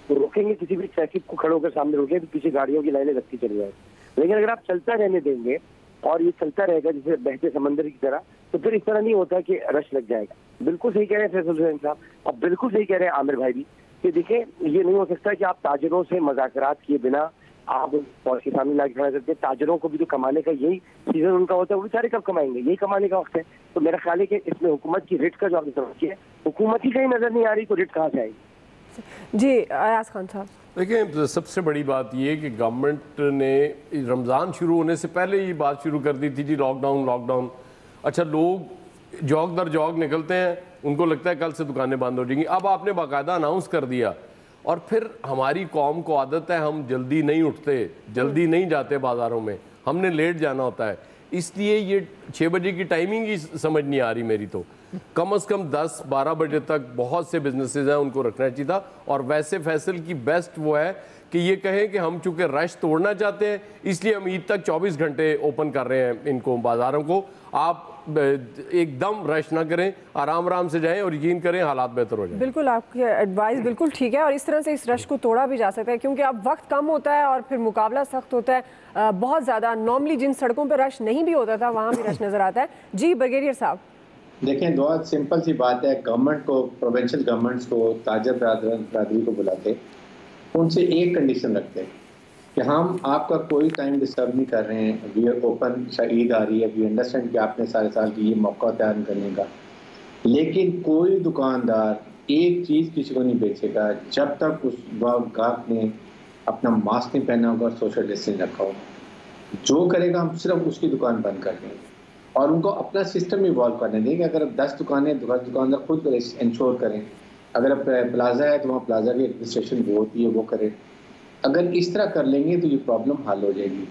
तो रोकेंगे, किसी भी ट्रैफिक को खड़े होकर सामने रोकेंगे तो पीछे गाड़ियों की लाइनें लगती चली जाएगी। लेकिन अगर आप चलता रहने देंगे और ये चलता रहेगा जैसे बहते समंदर की तरह, तो फिर इस तरह नहीं होता कि रश लग जाएगा। बिल्कुल सही कह रहे हैं फैसल हुसैन साहब, और बिल्कुल सही कह रहे हैं आमिर भाई भी, कि देखिए ये नहीं हो सकता कि आप ताजरों से मुज़ाकरात किए बिना आप फौज के सामने लाके खड़ा करते। ताजरों को भी तो कमाने का यही सीजन उनका होता है, वो बेचारे कब कमाएंगे, यही कमाने का वक्त है। तो मेरा ख्याल है कि इसमें हुकूमत की रेट का जो आपने समझ किया, हुकूमत ही कहीं नजर नहीं आ रही, तो रेट कहाँ से आएगी? जी, अयाज खान साहब। देखिए, सबसे बड़ी बात यह कि गवर्नमेंट ने रमज़ान शुरू होने से पहले ये बात शुरू कर दी थी जी, लॉकडाउन। अच्छा, लोग जॉग दर जॉग निकलते हैं, उनको लगता है कल से दुकानें बंद हो जाएंगी। अब आपने बाकायदा अनाउंस कर दिया, और फिर हमारी कौम को आदत है, हम जल्दी नहीं उठते, जल्दी नहीं जाते बाज़ारों में, हमने लेट जाना होता है। इसलिए ये 6 बजे की टाइमिंग ही समझ नहीं आ रही मेरी। तो कम से कम 10-12 बजे तक बहुत से बिजनेसेस हैं, उनको रखना चाहिए था। और वैसे फैसल की बेस्ट वो है कि ये कहें कि हम चूँकि रश तोड़ना चाहते हैं, इसलिए हम ईद तक 24 घंटे ओपन कर रहे हैं इनको, बाज़ारों को। आप एकदम रश ना करें, आराम से जाएं और यकीन करें हालात बेहतर हो जाए। बिल्कुल, आपकी एडवाइस बिल्कुल ठीक है, और इस तरह से इस रश को तोड़ा भी जा सकता है, क्योंकि अब वक्त कम होता है और फिर मुकाबला सख्त होता है बहुत ज़्यादा। नॉर्मली जिन सड़कों पर रश नहीं भी होता था, वहाँ भी रश नज़र आता है। जी, ब्रिगेडियर साहब। देखें, बहुत सिंपल सी बात है, गवर्नमेंट को, प्रोविंशियल गवर्नमेंट्स को, ताजर बरादरी को बुलाते, उनसे एक कंडीशन रखते कि हम आपका कोई टाइम डिस्टर्ब नहीं कर रहे हैं, वी आर ओपन, ईद आ रही है, वी अंडरस्टैंड कि आपने सारे साल की ये मौका तैयार करने का, लेकिन कोई दुकानदार एक चीज़ किसी को नहीं बेचेगा जब तक उस गाहक ने अपना मास्क नहीं पहना होगा और सोशल डिस्टेंस रखा होगा। जो करेगा हम सिर्फ उसकी दुकान बंद कर देंगे, और उनको अपना सिस्टम इवॉल्व करने देंगे। अगर 10 दुकानें, दुकानदार खुद इंश्योर करें, अगर प्लाजा है तो वहाँ प्लाजा की एडमिनिस्ट्रेशन वो होती है, वो करें। अगर इस तरह कर लेंगे तो ये प्रॉब्लम हल हो जाएगी।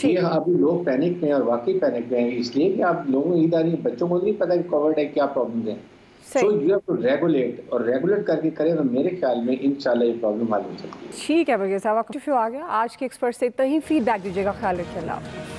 ये अभी लोग पैनिक में, और वाकई पैनिक में हैं, इसलिए कि आप लोगों ईद आ रही है, बच्चों को नहीं पता कि कोविड है, क्या प्रॉब्लम है। So you have to regulate, और रेगुलेट करके करें तो मेरे ख्याल में इंशाल्लाह ये प्रॉब्लम हल हो सकती है। ठीक है ब्रिगेडियर साहब, आ गया आज के एक्सपर्ट से इतना ही। फीडबैक दीजिएगा, ख्याल रखिए, अल्लाह।